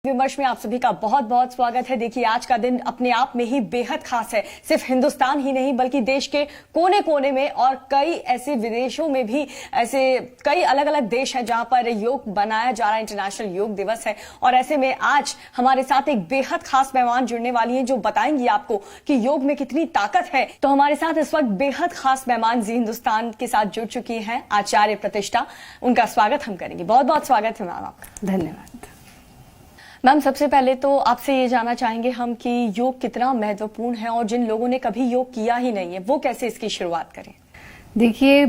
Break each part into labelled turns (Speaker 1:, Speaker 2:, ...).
Speaker 1: विमर्श में आप सभी का बहुत बहुत स्वागत है। देखिए, आज का दिन अपने आप में ही बेहद खास है। सिर्फ हिंदुस्तान ही नहीं बल्कि देश के कोने कोने में और कई ऐसे विदेशों में भी ऐसे कई अलग अलग देश हैं जहां पर योग बनाया जा रहा है। इंटरनेशनल योग दिवस है और ऐसे में आज हमारे साथ एक बेहद खास मेहमान जुड़ने वाली हैं जो बताएंगी आपको कि योग में कितनी ताकत है। तो हमारे साथ इस वक्त बेहद खास मेहमान जी हिंदुस्तान के साथ जुड़ चुकी हैं, आचार्य प्रतिष्ठा। उनका स्वागत हम करेंगे। बहुत बहुत स्वागत है मैम आपका।
Speaker 2: धन्यवाद
Speaker 1: मैम। सबसे पहले तो आपसे ये जानना चाहेंगे हम कि योग कितना महत्वपूर्ण है और जिन लोगों ने कभी योग किया ही नहीं है वो कैसे इसकी शुरुआत करें।
Speaker 2: देखिए,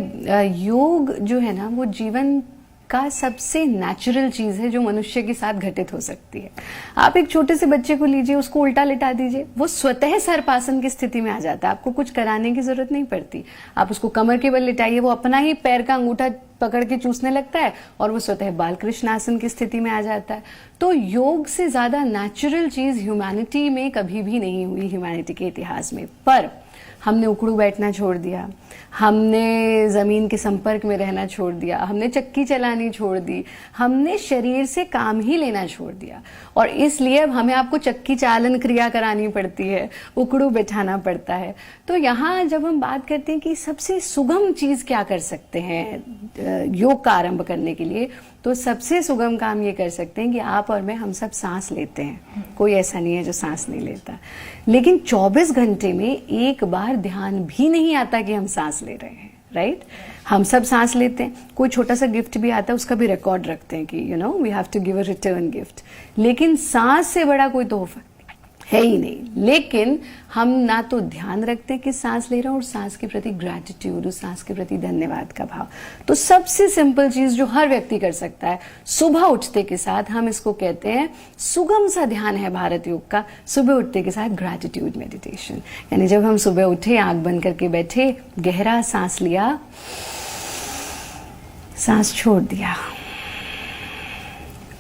Speaker 2: योग जो है ना वो जीवन का सबसे नेचुरल चीज है जो मनुष्य के साथ घटित हो सकती है। आप एक छोटे से बच्चे को लीजिए, उसको उल्टा लिटा दीजिए, वो स्वतः सर्पासन की स्थिति में आ जाता है। आपको कुछ कराने की जरूरत नहीं पड़ती। आप उसको कमर के बल लिटाइए, वो अपना ही पैर का अंगूठा पकड़ के चूसने लगता है और वो स्वतः बालकृष्ण आसन की स्थिति में आ जाता है। तो योग से ज्यादा नेचुरल चीज ह्यूमैनिटी में कभी भी नहीं हुई, ह्यूमैनिटी के इतिहास में। पर हमने उखड़ू बैठना छोड़ दिया, हमने जमीन के संपर्क में रहना छोड़ दिया, हमने चक्की चलानी छोड़ दी, हमने शरीर से काम ही लेना छोड़ दिया और इसलिए अब हमें आपको चक्की चालन क्रिया करानी पड़ती है, उखड़ू बैठाना पड़ता है। तो यहाँ जब हम बात करते हैं कि सबसे सुगम चीज क्या कर सकते हैं योग का आरंभ करने के लिए, तो सबसे सुगम काम ये कर सकते हैं कि आप और मैं हम सब सांस लेते हैं। कोई ऐसा नहीं है जो सांस नहीं लेता, लेकिन 24 घंटे में एक बार ध्यान भी नहीं आता कि हम सांस ले रहे हैं। राइट? हम सब सांस लेते हैं। कोई छोटा सा गिफ्ट भी आता है, उसका भी रिकॉर्ड रखते हैं कि we have to give a return gift. लेकिन सांस से बड़ा कोई तोहफा है ही नहीं। लेकिन हम ना तो ध्यान रखते हैं कि सांस ले रहे हैं और सांस के प्रति ग्रैटिट्यूड, उस सांस के प्रति धन्यवाद का भाव। तो सबसे सिंपल चीज जो हर व्यक्ति कर सकता है सुबह उठते के साथ, हम इसको कहते हैं सुगम सा ध्यान है भारत योग का। सुबह उठते के साथ ग्रैटिट्यूड मेडिटेशन, यानी जब हम सुबह उठे, आंख बंद करके बैठे, गहरा सांस लिया, सांस छोड़ दिया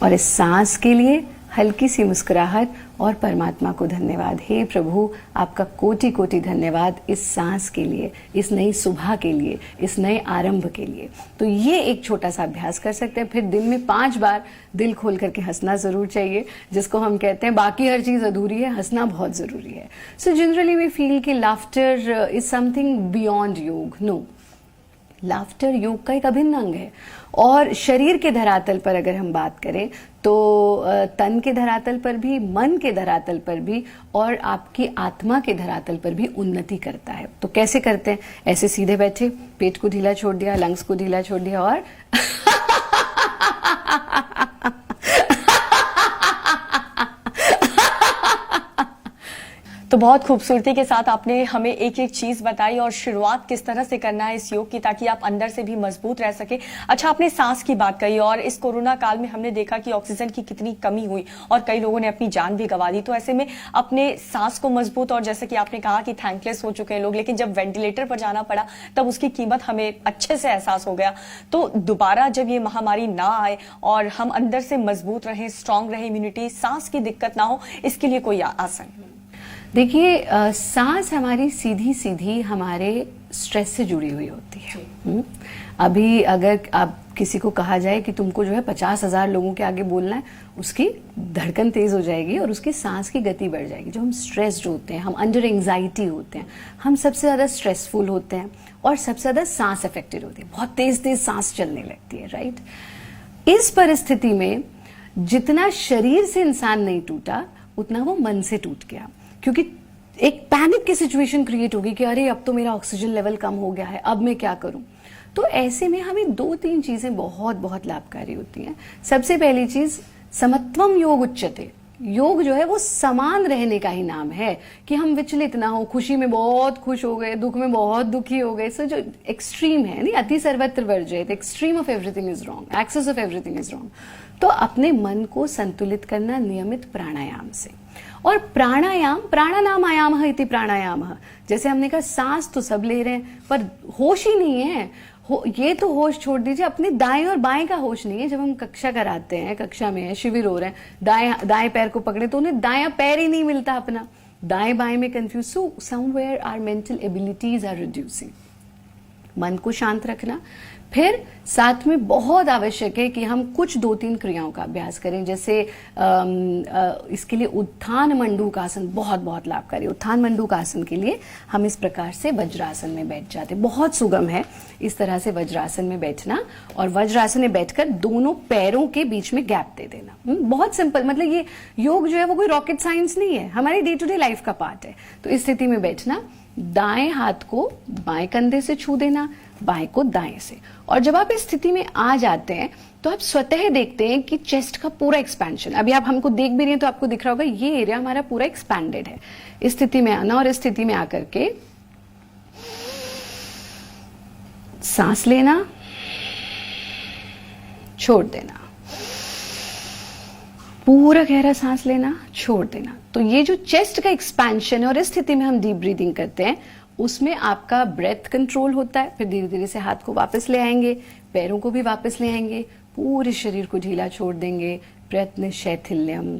Speaker 2: और इस सांस के लिए हल्की सी मुस्कुराहट और परमात्मा को धन्यवाद। हे प्रभु, आपका कोटि कोटि धन्यवाद इस सांस के लिए, इस नई सुबह के लिए, इस नए आरंभ के लिए। तो ये एक छोटा सा अभ्यास कर सकते हैं। फिर दिन में 5 बार दिल खोल करके हंसना जरूर चाहिए, जिसको हम कहते हैं बाकी हर चीज अधूरी है, हंसना बहुत जरूरी है। सो जनरली वी फील कि लाफ्टर इज समथिंग बियॉन्ड योग। नो, लाफ्टर योग का एक अभिन्न अंग है। और शरीर के धरातल पर अगर हम बात करें तो तन के धरातल पर भी, मन के धरातल पर भी और आपकी आत्मा के धरातल पर भी उन्नति करता है। तो कैसे करते हैं? ऐसे सीधे बैठे, पेट को ढीला छोड़ दिया, लंग्स को ढीला छोड़ दिया और
Speaker 1: तो बहुत खूबसूरती के साथ आपने हमें एक एक चीज बताई और शुरुआत किस तरह से करना है इस योग की, ताकि आप अंदर से भी मजबूत रह सके। अच्छा, आपने सांस की बात कही और इस कोरोना काल में हमने देखा कि ऑक्सीजन की कितनी कमी हुई और कई लोगों ने अपनी जान भी गंवा दी। तो ऐसे में अपने सांस को मजबूत, और जैसे कि आपने कहा कि थैंकलेस हो चुके हैं लोग, लेकिन जब वेंटिलेटर पर जाना पड़ा तब उसकी कीमत हमें अच्छे से एहसास हो गया। तो दोबारा जब ये महामारी ना आए और हम अंदर से मजबूत रहें, स्ट्रांग रहे, इम्यूनिटी, सांस की दिक्कत ना हो, इसके लिए कोई आसन?
Speaker 2: देखिए, सांस हमारी सीधी सीधी हमारे स्ट्रेस से जुड़ी हुई होती है। अभी अगर आप किसी को कहा जाए कि तुमको जो है 50,000 लोगों के आगे बोलना है, उसकी धड़कन तेज हो जाएगी और उसकी सांस की गति बढ़ जाएगी। जो हम स्ट्रेस्ड होते हैं, हम अंडर एंजाइटी होते हैं, हम सबसे ज्यादा स्ट्रेसफुल होते हैं और सबसे ज्यादा सांस अफेक्टेड होती है, बहुत तेज तेज सांस चलने लगती है। राइट? इस परिस्थिति में जितना शरीर से इंसान नहीं टूटा, उतना वो मन से टूट गया, क्योंकि एक पैनिक की सिचुएशन क्रिएट होगी कि अरे अब तो मेरा ऑक्सीजन लेवल कम हो गया है, अब मैं क्या करूं। तो ऐसे में हमें 2-3 चीजें बहुत बहुत लाभकारी होती हैं। सबसे पहली चीज, समत्वम योग उच्यते। योग जो है वो समान रहने का ही नाम है कि हम विचलित ना हो, खुशी में बहुत खुश हो गए, दुख में बहुत दुखी हो गए। सो जो एक्सट्रीम है, नहीं, अति सर्वत्र वर्जयेत, extreme of everything is wrong, excess of everything is wrong. तो अपने मन को संतुलित करना नियमित प्राणायाम से। और प्राणायाम, प्राणानाम आयाम इति प्राणायाम, जैसे हमने कहा सांस तो सब ले रहे हैं पर होश ही नहीं है। ये तो होश छोड़ दीजिए, अपने दाएं और बाएं का होश नहीं है। जब हम कक्षा कराते हैं, कक्षा में है, शिविर हो रहे हैं, दाएं पैर को पकड़े तो उन्हें दायां पैर ही नहीं मिलता अपना, दाएं बाएं में confuse. So somewhere our mental abilities are reducing. मन को शांत रखना, फिर साथ में बहुत आवश्यक है कि हम कुछ 2-3 क्रियाओं का अभ्यास करें, जैसे इसके लिए उत्थान मंडूकासन बहुत बहुत लाभकारी। उत्थान मंडूकासन के लिए हम इस प्रकार से वज्रासन में बैठ जाते हैं। बहुत सुगम है इस तरह से वज्रासन में बैठना, और वज्रासन में बैठकर दोनों पैरों के बीच में गैप दे देना। बहुत सिंपल, मतलब ये योग जो है वो कोई रॉकेट साइंस नहीं है, हमारी डे टू डे लाइफ का पार्ट है। तो इस स्थिति में बैठना, दाएं हाथ को बाएं कंधे से छू देना, बाएं को दाएं से। और जब आप इस स्थिति में आ जाते हैं तो आप स्वतः देखते हैं कि चेस्ट का पूरा एक्सपेंशन, अभी आप हमको देख भी रही हैं तो आपको दिख रहा होगा ये एरिया हमारा पूरा एक्सपैंडेड है। इस स्थिति में आना और इस स्थिति में आकर के सांस लेना, छोड़ देना, पूरा गहरा सांस लेना, छोड़ देना। तो ये जो चेस्ट का एक्सपेंशन है और इस स्थिति में हम डीप ब्रीदिंग करते हैं, उसमें आपका ब्रेथ कंट्रोल होता है। फिर धीरे धीरे से हाथ को वापस ले आएंगे, पैरों को भी वापस ले आएंगे, पूरे शरीर को ढीला छोड़ देंगे। प्रयत्न शैथिल्यम।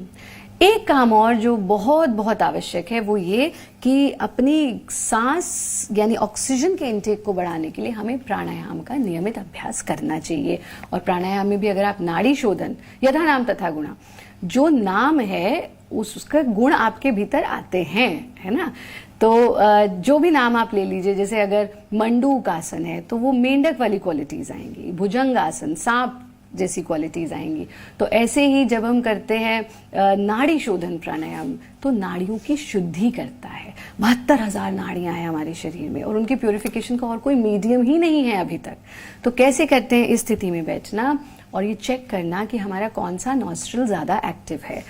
Speaker 2: एक काम और जो बहुत बहुत आवश्यक है वो ये कि अपनी सांस यानी ऑक्सीजन के इनटेक को बढ़ाने के लिए हमें प्राणायाम का नियमित अभ्यास करना चाहिए। और प्राणायाम में भी अगर आप नाड़ी शोधन, यथा नाम तथा गुणा, जो नाम है उसका गुण आपके भीतर आते हैं, है ना। तो जो भी नाम आप ले लीजिए, जैसे अगर मंडूक आसन है तो वो मेंढक वाली क्वालिटीज आएंगी, भुजंग आसन सांप जैसी क्वालिटीज आएंगी। तो ऐसे ही जब हम करते हैं नाड़ी शोधन प्राणायाम, तो नाड़ियों की शुद्धि करता है। 72,000 नाड़ियां हैं हमारे शरीर में और उनकी प्योरिफिकेशन का और कोई मीडियम ही नहीं है अभी तक। तो कैसे करते हैं, इस स्थिति में बैठना और ये चेक करना कि हमारा कौन सा नॉस्ट्रल ज्यादा एक्टिव है।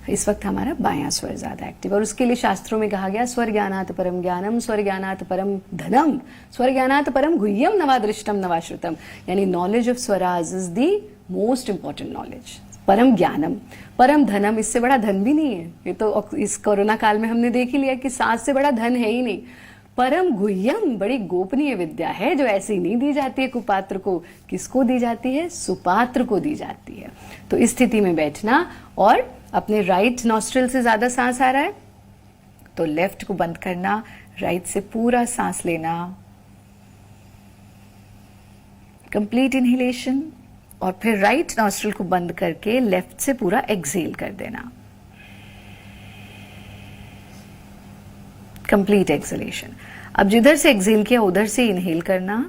Speaker 2: इस वक्त हमारा बायां स्वर ज्यादा एक्टिव, और उसके लिए शास्त्रों में कहा गया स्वर ज्ञानात परम ज्ञानम, स्वर ज्ञानात परम धनम, स्वर ज्ञानात परम गुह्यम नवादृष्टम नवाश्रुतम। यानी knowledge of Swaraj is the most important knowledge. परम ज्ञानम, परम धनम, इससे बड़ा धन भी नहीं है। ये तो इस कोरोना काल में हमने देख ही लिया कि सांस से बड़ा धन है ही नहीं। परम गुह्यम, बड़ी गोपनीय विद्या है जो ऐसी नहीं दी जाती है कुपात्र को। किसको दी जाती है? सुपात्र को दी जाती है। तो इस स्थिति में बैठना और अपने राइट नॉस्ट्रिल से ज्यादा सांस आ रहा है तो लेफ्ट को बंद करना, राइट से पूरा सांस लेना, कंप्लीट इनहेलेशन, और फिर राइट नॉस्ट्रिल को बंद करके लेफ्ट से पूरा एक्सहेल कर देना, कंप्लीट एक्सहेलेशन। अब जिधर से एक्सहेल किया उधर से इनहेल करना,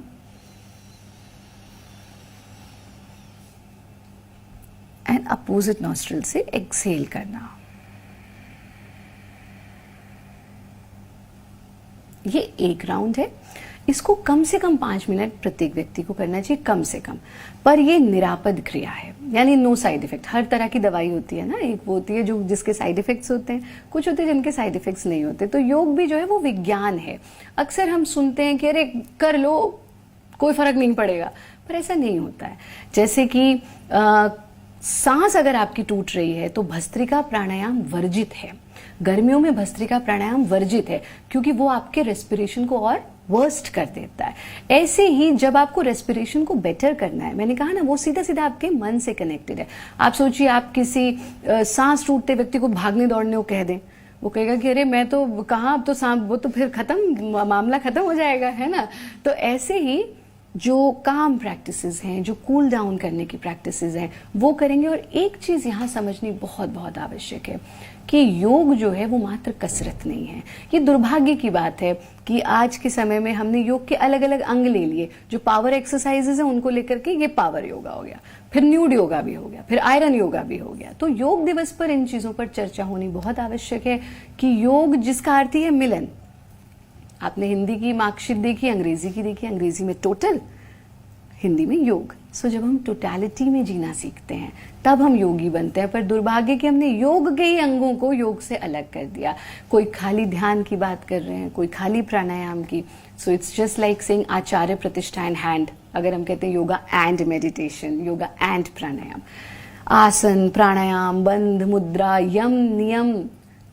Speaker 2: एंड अपोजिट नॉस्ट्रिल से एक्सहेल करना। ये एक राउंड है। इसको कम से कम 5 मिनट प्रत्येक व्यक्ति को करना चाहिए, कम से कम। पर ये निरापद क्रिया है, यानी नो साइड इफेक्ट। हर तरह की दवाई होती है ना, एक वो होती है जो जिसके साइड इफेक्ट्स होते हैं, कुछ होते हैं जिनके साइड इफेक्ट्स नहीं होते। तो योग भी जो है वो विज्ञान है। अक्सर हम सुनते हैं कि अरे कर लो कोई फर्क नहीं पड़ेगा, पर ऐसा नहीं होता है। जैसे कि सांस अगर आपकी टूट रही है तो भस्त्रिका प्राणायाम वर्जित है। गर्मियों में भस्त्रिका प्राणायाम वर्जित है क्योंकि वो आपके रेस्पिरेशन को और वर्स्ट कर देता है। ऐसे ही जब आपको रेस्पिरेशन को बेटर करना है, मैंने कहा ना वो सीधा सीधा आपके मन से कनेक्टेड है। आप सोचिए आप किसी सांस टूटते व्यक्ति को भागने दौड़ने को कह दें, वो कहेगा कि अरे मैं तो कहाँ, अब तो सांस, वो तो फिर खत्म, मामला खत्म हो जाएगा, है ना। तो ऐसे ही जो काम प्रैक्टिसेस हैं, जो कूल डाउन करने की प्रैक्टिसेस हैं, वो करेंगे। और एक चीज यहाँ समझनी बहुत बहुत आवश्यक है कि योग जो है वो मात्र कसरत नहीं है। ये दुर्भाग्य की बात है कि आज के समय में हमने योग के अलग अलग अंग ले लिए। जो पावर एक्सरसाइजेज हैं उनको लेकर के ये पावर योगा हो गया, फिर न्यूड योगा भी हो गया, फिर आयरन योगा भी हो गया। तो योग दिवस पर इन चीजों पर चर्चा होनी बहुत आवश्यक है कि योग जिसका अर्थ है मिलन। आपने हिंदी की मार्कशीट देखी, अंग्रेजी की देखी, अंग्रेजी में टोटल, हिंदी में योग। सो जब हम टोटलिटी में जीना सीखते हैं तब हम योगी बनते हैं। पर दुर्भाग्य कि हमने योग के ही अंगों को योग से अलग कर दिया। कोई खाली ध्यान की बात कर रहे हैं, कोई खाली प्राणायाम की। So it's just like saying आचार्य प्रतिष्ठा इन हैंड। अगर हम कहते हैं yoga and meditation, yoga and pranayam, asan, pranayam, बंध मुद्रा, यम नियम,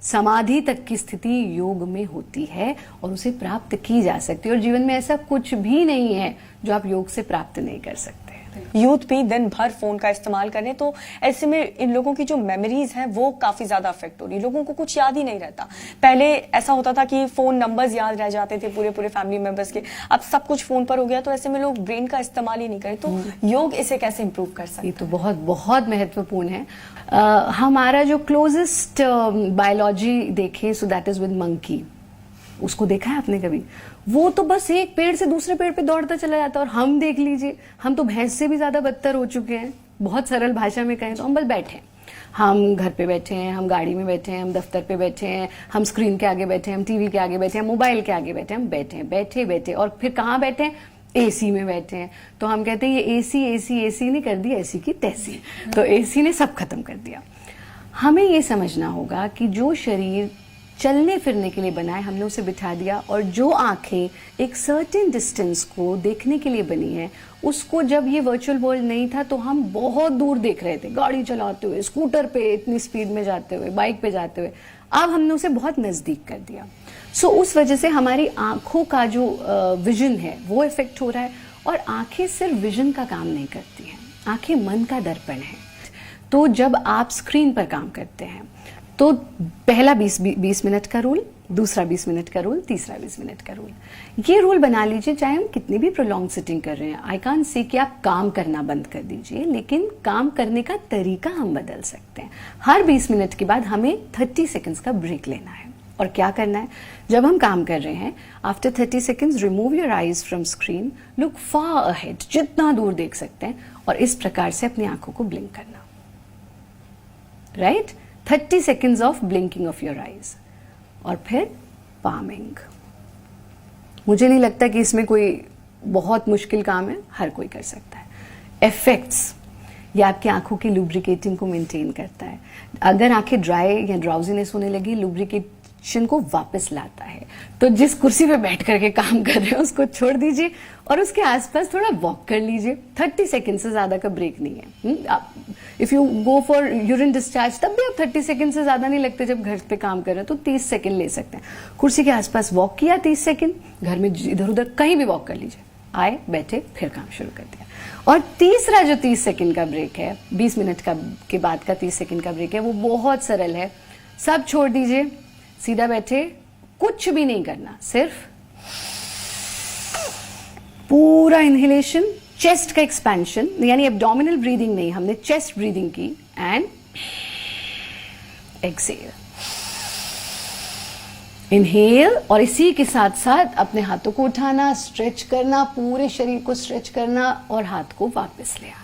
Speaker 2: समाधि तक की स्थिति योग में होती है और उसे प्राप्त की जा सकती है। और जीवन में ऐसा कुछ भी नहीं है जो आप योग से प्राप्त नहीं कर सकते।
Speaker 1: यूथ भी दिन भर फोन का इस्तेमाल करें, तो ऐसे में इन लोगों की जो मेमोरीज हैं वो काफी ज्यादा अफेक्ट हो रही है। लोगों को कुछ याद ही नहीं रहता। पहले ऐसा होता था कि फोन नंबर्स याद रह जाते थे पूरे पूरे फैमिली मेंबर्स के, अब सब कुछ फोन पर हो गया, तो ऐसे में लोग ब्रेन का इस्तेमाल ही नहीं करें। तो योग इसे कैसे इंप्रूव कर सकते
Speaker 2: ये तो बहुत बहुत महत्वपूर्ण है। हमारा जो क्लोजेस्ट बायोलॉजी देखें, so that is with monkey. उसको देखा है आपने कभी? वो तो बस एक पेड़ से दूसरे पेड़ पे दौड़ता चला जाता है। और हम देख लीजिए, हम तो भैंस से भी ज्यादा बदतर हो चुके हैं। बहुत सरल भाषा में कहें तो हम बस बैठे हैं, हम घर पे बैठे हैं, हम गाड़ी में बैठे हैं, हम दफ्तर पे बैठे हैं, हम स्क्रीन के आगे बैठे हैं, हम टीवी के आगे बैठे हैं, मोबाइल के आगे बैठे हैं, हम बैठे हैं, बैठे बैठे। और फिर कहाँ बैठे हैं? एसी में बैठे हैं। तो हम कहते हैं ये एसी एसी एसी नहीं कर दी ऐसी की तैसी। तो एसी ने सब खत्म कर दिया। हमें ये समझना होगा कि जो शरीर चलने फिरने के लिए बना है, हमने उसे बिठा दिया, और जो आंखें एक सर्टेन डिस्टेंस को देखने के लिए बनी है, उसको जब ये वर्चुअल वर्ल्ड नहीं था तो हम बहुत दूर देख रहे थे, गाड़ी चलाते हुए, स्कूटर पे इतनी स्पीड में जाते हुए, बाइक पे जाते हुए। अब हमने उसे बहुत नजदीक कर दिया। सो उस वजह से हमारी आंखों का जो विजन है वो इफेक्ट हो रहा है। और आंखें सिर्फ विजन का काम नहीं करती हैं, आंखें मन का दर्पण है। तो जब आप स्क्रीन पर काम करते हैं तो पहला 20 मिनट का रूल, दूसरा 20 मिनट का रूल, तीसरा 20 मिनट का रूल, ये रूल बना लीजिए। चाहे हम कितनी भी प्रोलॉन्ग सिटिंग कर रहे हैं, आई कांट से कि आप काम करना बंद कर दीजिए, लेकिन काम करने का तरीका हम बदल सकते हैं। हर 20 मिनट के बाद हमें 30 सेकेंड्स का ब्रेक लेना है। और क्या करना है? जब हम काम कर रहे हैं, after 30 seconds remove your eyes from screen, look far ahead, जितना दूर देख सकते हैं, और इस प्रकार से अपनी आंखों को ब्लिंक करना। Right? 30 seconds of blinking of your eyes. और फिर पामिंग। मुझे नहीं लगता कि इसमें कोई बहुत मुश्किल काम है, हर कोई कर सकता है। इफेक्ट्स, ये आपकी आंखों की लुब्रिकेटिंग को मेंटेन करता है। अगर आंखें ड्राई या ड्राउजीनेस होने लगी, लुब्रिकेशन को वापस लाता है। तो जिस कुर्सी पे बैठ करके काम कर रहे हैं उसको छोड़ दीजिए और उसके आसपास थोड़ा वॉक कर लीजिए। 30 सेकेंड से ज्यादा का ब्रेक नहीं है। If you go for urine discharge, तब भी आप 30 सेकेंड से ज्यादा नहीं लगते जब घर पे काम कर रहे हैं, तो 30 सेकेंड ले सकते हैं। कुर्सी के आसपास वॉक किया 30 सेकेंड, घर में इधर उधर कहीं भी वॉक कर लीजिए, आए बैठे फिर काम शुरू कर दिया। और तीसरा जो 30 सेकेंड का ब्रेक है, 20 मिनट का के बाद का 30 सेकेंड का ब्रेक है, वो बहुत सरल है। सब छोड़ दीजिए, सीधा बैठे, कुछ भी नहीं करना, सिर्फ पूरा इनहेलेशन, चेस्ट का एक्सपेंशन, यानी एब्डोमिनल ब्रीदिंग नहीं, हमने चेस्ट ब्रीदिंग की, एंड एक्सेल, इनहेल। और इसी के साथ साथ अपने हाथों को उठाना, स्ट्रेच करना, पूरे शरीर को स्ट्रेच करना और हाथ को वापस ले आना।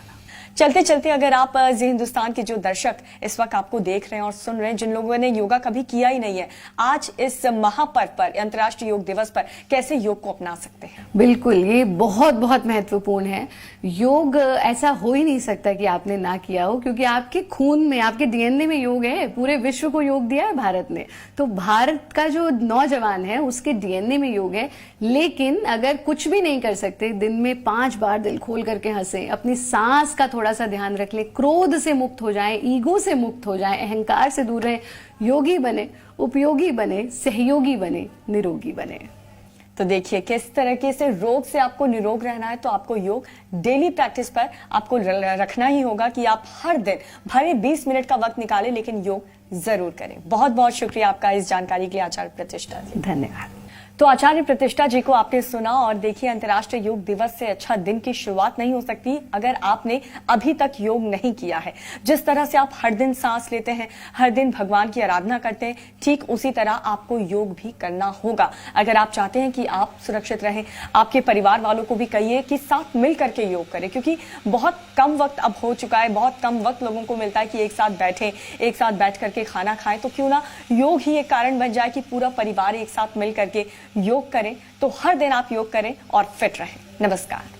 Speaker 1: चलते चलते अगर आप जी हिंदुस्तान के जो दर्शक इस वक्त आपको देख रहे हैं और सुन रहे हैं, जिन लोगों ने योगा कभी किया ही नहीं है, आज इस महापर्व पर, अंतर्राष्ट्रीय योग दिवस पर कैसे योग को अपना सकते हैं?
Speaker 2: बिल्कुल, ये बहुत बहुत महत्वपूर्ण है। योग ऐसा हो ही नहीं सकता कि आपने ना किया हो, क्योंकि आपके खून में, आपके डीएनए में योग है। पूरे विश्व को योग दिया है भारत ने, तो भारत का जो नौजवान है उसके डीएनए में योग है। लेकिन अगर कुछ भी नहीं कर सकते, दिन में 5 बार दिल खोल करके हंसे, अपनी सांस का थोड़ा सा ध्यान रख ले, क्रोध से मुक्त हो जाए, ईगो से मुक्त हो जाए, अहंकार से दूर रहे, योगी बने, उपयोगी बने, सहयोगी बने, निरोगी बने।
Speaker 1: तो देखिए किस तरीके से रोग से आपको निरोग रहना है, तो आपको योग डेली प्रैक्टिस पर आपको रखना ही होगा कि आप हर दिन भले 20 मिनट का वक्त निकालें, लेकिन योग जरूर करें। बहुत बहुत शुक्रिया आपका इस जानकारी के लिए आचार्य प्रतिष्ठा जी।
Speaker 2: धन्यवाद।
Speaker 1: तो आचार्य प्रतिष्ठा जी को आपने सुना, और देखिए अंतर्राष्ट्रीय योग दिवस से अच्छा दिन की शुरुआत नहीं हो सकती अगर आपने अभी तक योग नहीं किया है। जिस तरह से आप हर दिन सांस लेते हैं, हर दिन भगवान की आराधना करते हैं, ठीक उसी तरह आपको योग भी करना होगा। अगर आप चाहते हैं कि आप सुरक्षित रहें, आपके परिवार वालों को भी कहिए कि साथ मिल करके योग करें, क्योंकि बहुत कम वक्त अब हो चुका है, बहुत कम वक्त लोगों को मिलता है कि एक साथ बैठें, एक साथ बैठ करके खाना खाएं। तो क्यों ना योग ही एक कारण बन जाए कि पूरा परिवार एक साथ मिल करके योग करें। तो हर दिन आप योग करें और फिट रहें। नमस्कार।